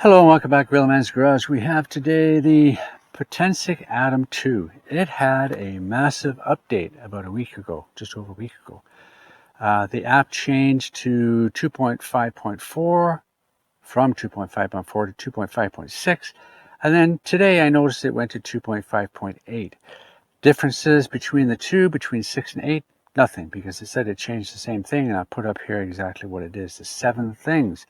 Hello and welcome back to Real Man's Garage. We have today the Potensic Atom 2. It had a massive update about a week ago, just over a week ago. The app changed to 2.5.4 from 2.5.4 to 2.5.6, and then today I noticed it went to 2.5.8. Differences between the two, between 6 and 8, nothing, because it said it changed the same thing, and I put up here exactly what it is, the 7 things.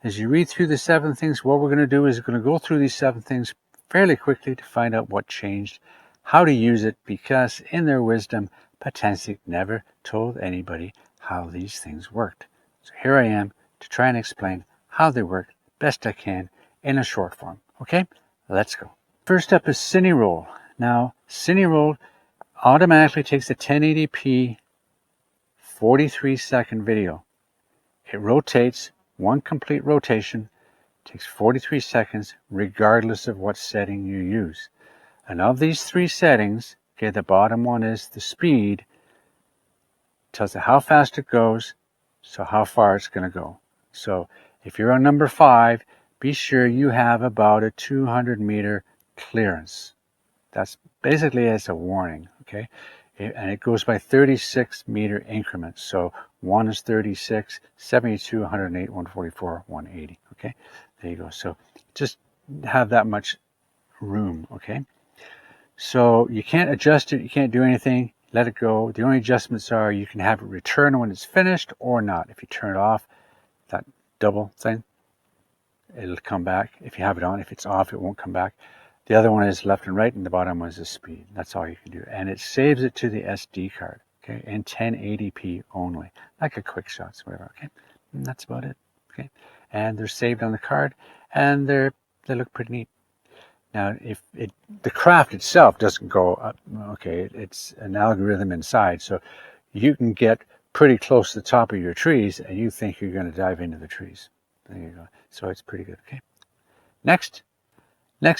As you read through the 7 things, what we're going to do is we're going to go through these 7 things fairly quickly to find out what changed, how to use it, because in their wisdom, Potensic never told anybody how these things worked. So here I am to try and explain how they work best I can in a short form. Okay, let's go. First up is Cine Roll. Now, Cine Roll automatically takes a 1080p 43-second video. It rotates. One complete rotation takes 43 seconds regardless of what setting you use. And of these 3 settings, okay, the bottom one is the speed. Tells it how fast it goes, so how far it's going to go. So if you're on number 5, be sure you have about a 200 meter clearance. That's basically as a warning, okay? And it goes by 36 meter increments. So 1 is 36, 72, 108, 144, 180. Okay, there you go. So just have that much room. Okay, so you can't adjust it, you can't do anything, let it go. The only adjustments are you can have it return when it's finished or not. If you turn it off, that double thing, it'll come back. If you have it on, if it's off, it won't come back. The other one is left and right, and the bottom one is the speed. That's all you can do. And it saves it to the SD card, okay, in 1080p only, like a quick shots, whatever, okay? And that's about it, okay? And they're saved on the card, and they look pretty neat. Now, if the craft itself doesn't go up, okay, it's an algorithm inside, so you can get pretty close to the top of your trees, and you think you're going to dive into the trees. There you go. So it's pretty good, okay? Next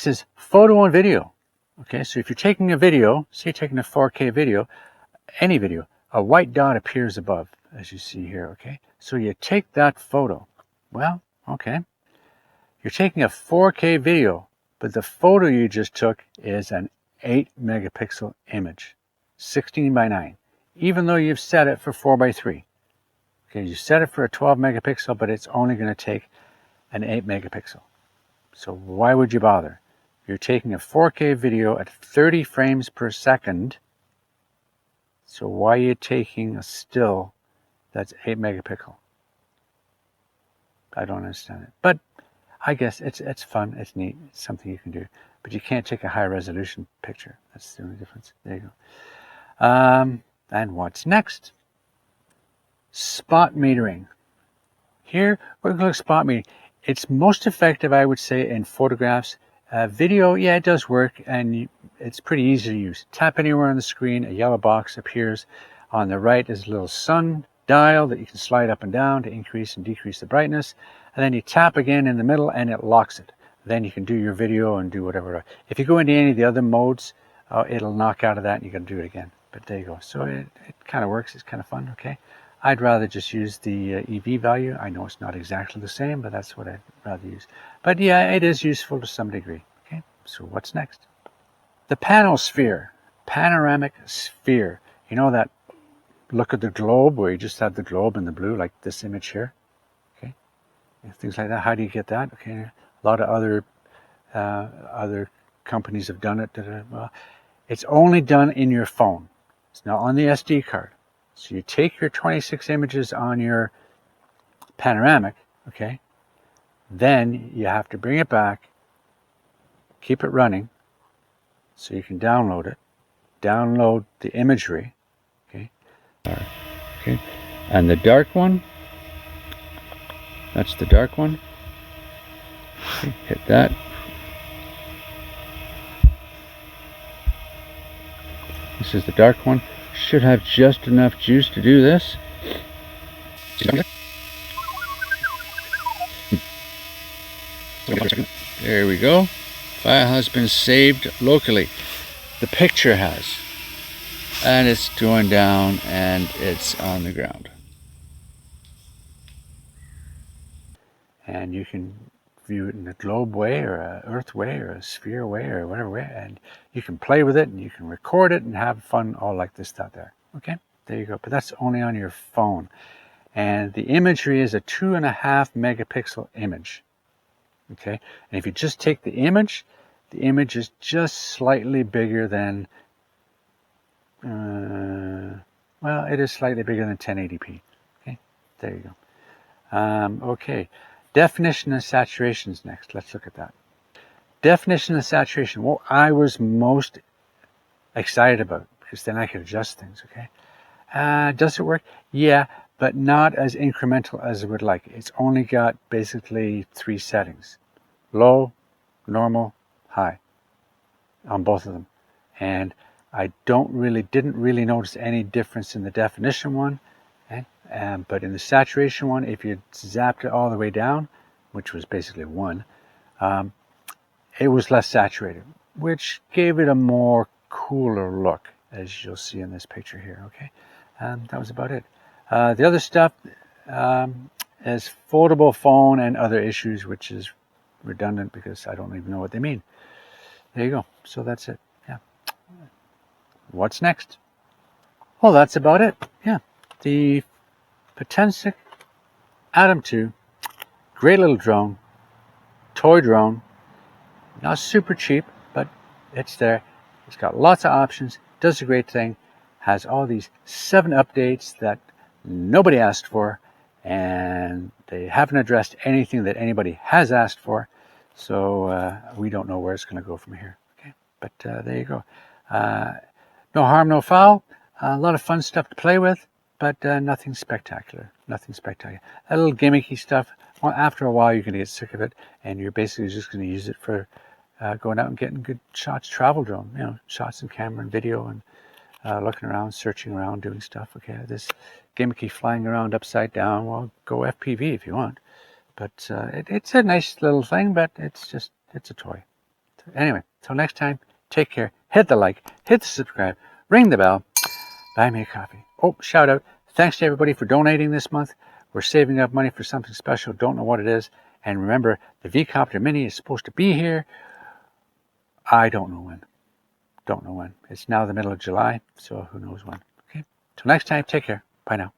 is photo and video. Okay, so if you're taking a video, say you're taking a 4K video, any video, a white dot appears above, as you see here, okay? So you take that photo. Well, okay. You're taking a 4K video, but the photo you just took is an 8 megapixel image, 16 by 9, even though you've set it for 4 by 3. Okay, you set it for a 12 megapixel, but it's only going to take an 8 megapixel. So why would you bother? You're taking a 4K video at 30 frames per second. So why are you taking a still that's 8 megapixel? I don't understand it. But I guess it's fun, it's neat, it's something you can do. But you can't take a high resolution picture. That's the only difference. There you go. And what's next? Spot metering. Here, we're going to look at spot metering. It's most effective, I would say, in photographs. Video, yeah, it does work, and it's pretty easy to use. Tap anywhere on the screen, a yellow box appears. On the right is a little sun dial that you can slide up and down to increase and decrease the brightness. And then you tap again in the middle, and it locks it. Then you can do your video and do whatever. If you go into any of the other modes, it'll knock out of that, and you got to do it again. But there you go. So it kind of works. It's kind of fun, okay? I'd rather just use the EV value. I know it's not exactly the same, but that's what I'd rather use. But yeah, it is useful to some degree. Okay, so what's next? The Panosphere, panoramic sphere. You know that look at the globe where you just have the globe in the blue, like this image here? Okay, and things like that. How do you get that? Okay, a lot of other companies have done it. Well, it's only done in your phone. It's not on the SD card. So you take your 26 images on your panoramic, okay? Then you have to bring it back, keep it running, so you can download it. Download the imagery, okay? Okay. And the dark one, that's the dark one. Okay, hit that. This is the dark one. Should have just enough juice to do this. There we go. File has been saved locally. The picture has. And it's going down and it's on the ground. And you can view it in a globe way or a earth way or a sphere way or whatever way, and you can play with it and you can record it and have fun all like this out there. Okay, there you go. But that's only on your phone. And the imagery is a 2.5 megapixel image. Okay, and if you just take the image is just slightly bigger than, well, it is slightly bigger than 1080p. Okay, there you go. Okay, definition and saturation is next. Let's look at that. Definition and saturation, what I was most excited about, because then I could adjust things, okay? Does it work? Yeah, but not as incremental as I would like. It's only got basically 3 settings. Low, normal, high on both of them. And I didn't really notice any difference in the definition one. Okay? But in the saturation one, if you zapped it all the way down, which was basically 1, it was less saturated, which gave it a more cooler look, as you'll see in this picture here. Okay, that was about it. The other stuff is foldable phone and other issues, which is redundant because I don't even know what they mean. There you go. So that's it. Yeah. What's next? Well, that's about it. Yeah. The Potensic Atom 2, great little drone, toy drone. Not super cheap, but it's there. It's got lots of options, does a great thing, has all these 7 updates that nobody asked for, and they haven't addressed anything that anybody has asked for, so we don't know where it's going to go from here. Okay, but there you go. No harm, no foul. A lot of fun stuff to play with, but nothing spectacular. Nothing spectacular. A little gimmicky stuff. Well, after a while, you're going to get sick of it, and you're basically just going to use it for going out and getting good shots, travel drone, shots in camera and video, and looking around, searching around, doing stuff. Okay, this gimmicky flying around upside down, well, go FPV if you want. But it's a nice little thing, but it's a toy. Anyway, till next time, take care, hit the like, hit the subscribe, ring the bell, buy me a coffee. Oh, shout out, thanks to everybody for donating this month. We're saving up money for something special, don't know what it is. And remember, the V-Copter Mini is supposed to be here. I don't know when. Don't know when. It's now the middle of July, so who knows when. Okay. Till next time, take care. Bye now.